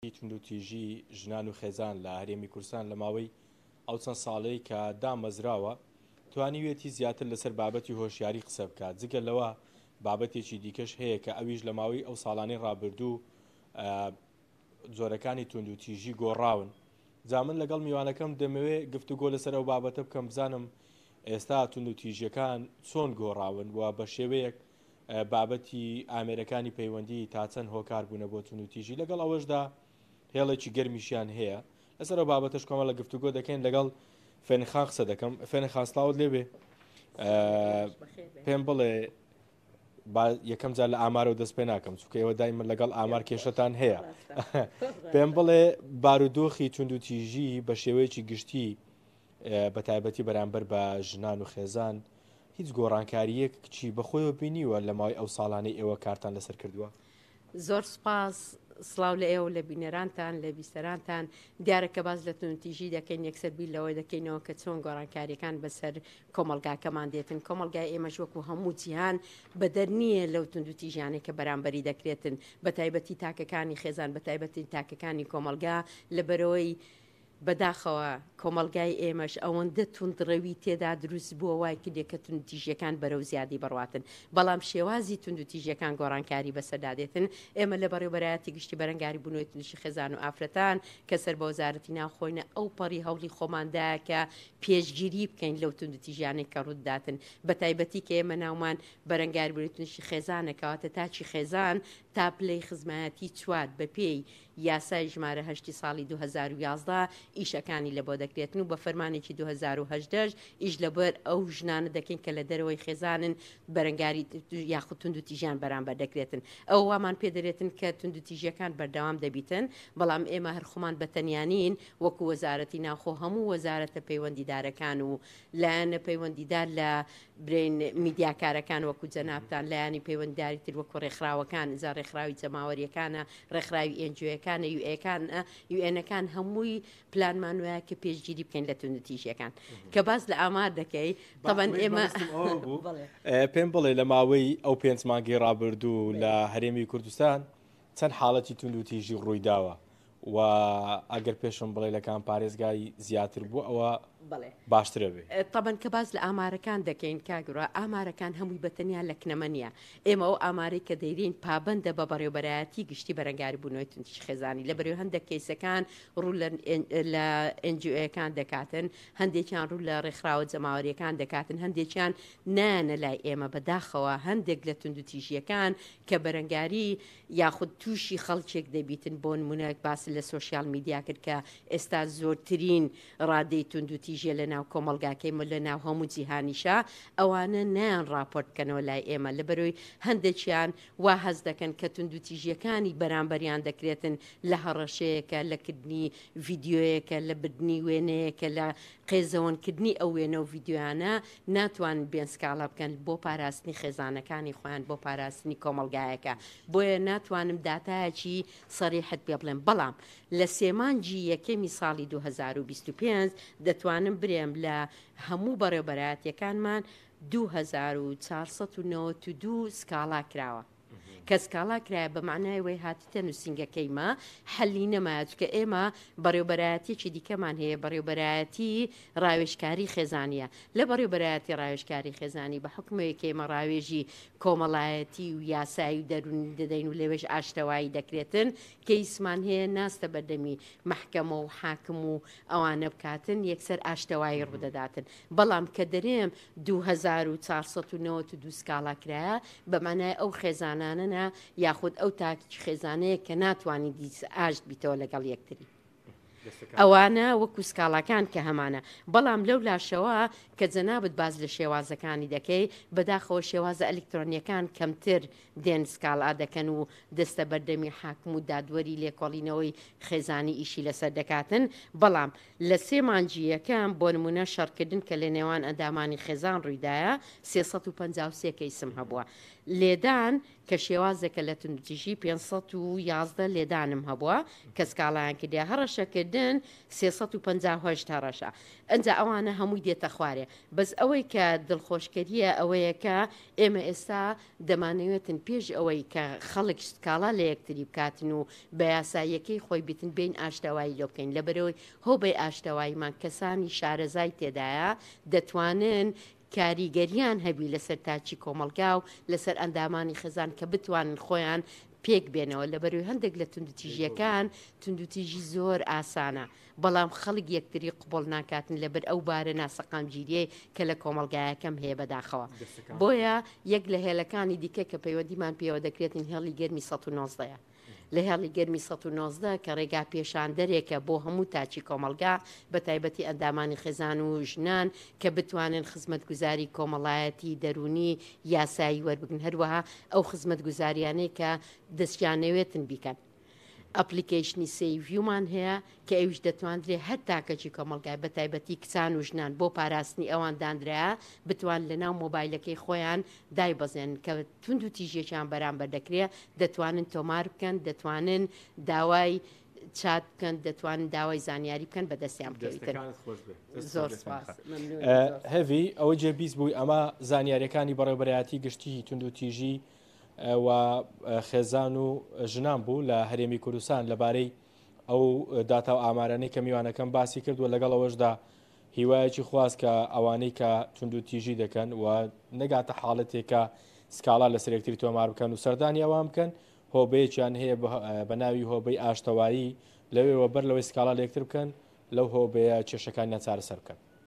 توندوتیژی ژنان و خێزان لە هەرێمی کوردستان لە ماوەی ئەو چەند ساڵەی کە دامەزراوە توانیوێتی زیاتر لەسەر بابەتی هۆشیاری قسە بکات. جگە لەوە بابەتێکی دیکەش هەیە کە ئەویش لە ماوەی ئەو ساڵانەی ڕابردوو جۆرەکانی توندوتیژی گۆڕاون. جا من لەگەڵ میوانەکەم دەمەوێت گفتوگۆ لەسەر ئەو بابەتە بکەم بزانم ئێستا توندوتیژیەکان چۆن گۆڕاون و بە شێوەیەک بابەتی ئامێرەکانی پەیوەندی تا چەند هۆکار بوونە بۆ توندوتیژی لەگەڵ ئەوەشدا هێڵێکی گەرمیشیان هەیە. لەسەر بابەتش کۆمە لە گفتوگۆ دەکەین لەگەڵ فێنخان قسە دەکەم. فێنخان سڵاوت لێبێ پێم بڵێ یەکەم جار لە ئامارە و دەست پێ ناکەم چونکە ئێوە دایمە لەگەڵ ئامار کێشەتان هەیە. پێم بڵێ بارودۆخی توندوتیژی بە شێوەیەکی گشتی بە تایبەتی بەرامبەر بە ژنان و خێزان هیچ گۆڕانکاریەکی بەخۆیەوە بینیوە لە ماوەی ئەو ساڵانەی ئێوە کارتان لەسەر کردووە؟ زۆر سپاس سڵاو لە ئێوە لە بینەرانتان لە بیستەرانتان دیارەکە باز لە توندوتیژی دەکەین یەکسەر بیر لەوەی دەکەینەوە کە چۆن گۆڕانکاریەکان بەسەر کۆمەلگاکەمان دێتن. کۆمەلگای ئێمەش وەکو هەموو جیهان بەدەر نییە لەو توندوتیژیانێک کە بەرامبەری دەکرێتن بە تایبەتی تاکەکانی خێزان بە تایبەتی تاکەکانی کۆمەلگا لەبەرەوەی بەداخەوە کۆمەلگای ئێمەش ئەوەندە توندڕەوی تێدا دروست بووە وای کردێکە توندوتیژیەکان بەرەو زیادی بڕواتن، بەڵام شێوازی توندوتیژیەکان گۆڕانکاری بەسەردادێتن. ئێمە لە بەڕێوەبەرایەتی گشتی بەرەنگاری بوونەوەی توندوتیژی خێزان و ئافرەتان کە سەر بە وەزارەتی ناوخۆینە ئەو پەڕی هەوڵی خۆماندایە کە پێشگیری بکەین لەو توندوتیژیانەی کە ڕووداتن بە تایبەتی کە ئێمە ناومان بەرەنگاری بوونەوەی توندوتیژی خێزانەکەواتە تاچی خێزان تا پلەی خزمەتی چوار بە پێی یاسای ژمارە 8 ساڵی 2011 ئیشەکانی لە بۆ دەکرێتن و بە فەرمانێکی 2010 ئیش لەبەر ئەو ژنانە دەکەین کە لە دەرەوەی خێزانن بەرەنگاری یاخود توندوتیژیان بەرامبەر دەکرێتن. ئەو وامان پێدەرێتن کە توندوتیژیەکان بەردەوام دەبیتن، بەڵام ئێمە هەرخۆمان بەتەنیانین وەکو وەزارەتی ناوخۆ هەموو وەزارەتە پەیوەندیدارەکان و لایەنە پەیوەندیدار لە برین میدیاکارەکان وەکو جەنابتان لایانی پەیوەندیداری تر وەکو ڕێکخراوەکان زار ڕێکخراوی جەماوەریەکانە ڕێکخراوی ئێنجۆیەکانە یوئێنەکان هەمووی پلانمان وایە کە پێشگیری بکەین لە توندوتیژیەکان کە باز لە ئامار دەکەی تەبەن ئێمە پێم بڵێ لە ماوەی ئەو 5 مانگی ڕابردوو لە هەرێمی کوردستان چەند حاڵەتی توندوتیژی ڕوویداوە و ئەگەر پێشم بڵێ لەکان پارێزگای زیاتر بوو ئەوە باشترە بێ. تەبەن کە باز لە ئامارەکان دەکەین کاگرۆ ئامارەکان هەمووی بەتەنیا لە کنەمەنیە. ئێمە ئەو ئامارەی کە دەیرین پابندە بە بەڕێوەبەرایەتی گشتی بەرەنگاری بوونەوەی توندوتیژی خێزانی لە بەرەو هەندێک کەیسەکان ڕوو لە NGOەکان دەکاتن، هەندێکیان ڕوو لە ڕێکخراوە جەماوەریەکان دەکاتن، هەندێکیان نانە لای ئێمە بەداخەوە هەندێک لە توندوتیژیەکان کە بەرەنگاری یاخود تووشی خەڵکێک دەبیتن بۆ نمونەیەک باسی لە سۆشیال میدیا کرد کە ئێستا زۆرترین ڕادەی توندوتیژی لە ناو کۆمەلگاکەیمە لە ناو هەموو جیهانیشا ئەوانە نیان راپۆرت بکەنەوە لای ئێمە لەبەرەوەی هەندێکیان وا هەز دەکەن کە توندوتیژیەکانی بەرامبەریان دەکرێتن لە هەڕەشەیەکە لەکردنی ڤیددیۆیەکە لە بدنی وێنەیەکە لە قێزەوەنکردنی ئەو وێنە و ڤیددیوانە ناتوان بێن سکاڵا بکەن بۆ پاراستنی خێزانەکانی خۆیان بۆ پاراستنی کۆمەلگایەکە. بۆیە ناتوانم داتایەکی سەریحت پێ بڵێم، بەڵام لە سێمانجی یەکەمی ساڵی 2025 دەتوانم برێم لە هەموو بەڕێوەبەرایەتیەکانمان 2492 سکاڵا کراوە کە سکاڵا کرایە بە معنای وەی هاتیتە نووسنگەکەیمە حەلی نەمایە چکە ئێمە بەڕێوەبەرایەتیەکی دیکەمان هەیە بەڕێوەبەرایەتی ڕاوێژکاری خێزانیە. لە بەڕێوەبەرایەتی ڕاوێژکاری خێزانی بە حکومەیەک ئێمە ڕاوێژی کۆمەڵایەتی و یاسایی و دەرونی دەدەین و لەوێژ ئاشتەوایی دەکرێتن کە ئیسمان هەیە ناستە بەردەمی مەحکەمە و حاکم و ئەوانە بکاتن یەکسەر ئاشتەوایی ڕوودەداتن. بەڵام کە دەرێم 2492 سکاڵا کرایە بە معنای ئەو خێزانانە یاخود ئەو تاکی خێزانەیە کە ناتوانانی دیس ئاشت بیتەوە لەگەڵ یەکتری ئەوانە وەکو سکاڵاکان کە هەمانە. بەڵام لەو لاشەوە کە جەنابەت باز لە شێوازەکانی دەکەی بەداخەوە شێوازە ئەلکترۆنیەکان کەمتر دێن سکاڵا دەکەن و دەستە بەردەمی حاکم و دادوەری لێکۆڵینەوەی خێزانی ئیشی لەسەر دەکاتن. بەڵام لە سێمانجیەکان بۆ نمونە شەڕکردن کە لە نێوان ئەندامانی خێزان ڕوویدایە 353 کەیسم هەبووە. لێدان کە شێوازێکە لە توندوتیژی 511 لێدانم هەبووە کە سکاڵیان کردیا هەڕەشەکردن 350 هەڕەشە ئەنج ئەوانە هەمووی دێتە خوارێ بەس ئەوەی کە دڵخۆشکەریە ئەوەیە کە ئێمە ئێستا دەمانەوێتن پێش ئەوەی کە خەڵک سکاڵا لە یەکتری بکاتن و بە یاساییەکەی خۆی بتن بین ئاشتەوایی لۆ بکەین لەبەرەوەی هۆبەی ئاشتەواییمان کەسانی شارەزای تێدایە دەتوانن کاریگەریان هەبی لەسەر تاچی کۆمەلگا و لەسەر ئەندامانی خزان کە بتوانن خۆیان پێک بێنەوە لەبەروی هەندێک لە توندوتیژیەکان توندوتیژی زۆر ئاسانە بەڵام خەڵک یەکتری قوبڵ ناکاتن لەبەر ئەو بارە ناسەقامگیریە کە لە کۆمەلگایەکەم هەیە بەداخەوە بۆیە یەک لە هێلەکانی دیکە کە پەیوەندیمان پێوە دەکرێتن هێڵی گەرمی 1990 لە هێڵی گەرمی 1990 کە ڕێگا پێشان دەرێکە بۆ هەموو تاچی کۆمەلگا بە تایبەتی ئەندامانی خێزان و ژنان کە بتوانن خزمەتگوزاری کۆمەڵایەتی دەرونی یاسایی وەربگن هەروەها ئەو خزمەتگوزاریانەی کە دەستیانەوێتن بیکەن ئەپلیکیشنی سیڤیومان هەیە کە ئەوش دەتواندرێ هەر تاکەچی کۆمەلگای بە تایبەتی کچان و ژنان بۆ پاراستنی ئەوان دانرایە بتوان لەناو مۆبایلەکەی خۆیان دایبەزێن کە تونند و تیژێکیان بەرامبەر دەکرێت دەتوانن تۆمار بکەن دەتوانن داوای چات بکەن دەتوانن داوای زانیاری بکەن بە دەستیان بکەویتر زۆر هەڤی ئەوە جێبیست بووی ئەمە زانیاریەکانی بەڕێوەبەرایەتی گشتی تونند و تیژی و خێزان و ژنان بوو لە هەرێمی کوردستان لەبارەی ئەو داتا و ئامارانەی کە میوانەکەم باسی کردووە لەگەڵ ئەوەشدا هیوایەکی خواست کە ئەوانەی کە تونند و تیژی دەکەن و نەگاتە حاڵەتێکە سکاڵا لە سەرێکتری تۆمار بکەن و سەردانی ئەوان بکەن هۆبەیەکیان هەیە بە ناوی هۆبەی ئاشتەوایی لەوێەوە بەر لەوەی سکاڵا لە یەکتر بکەن لەو هۆبەیە کێشەکانیان چارەسەر بکەن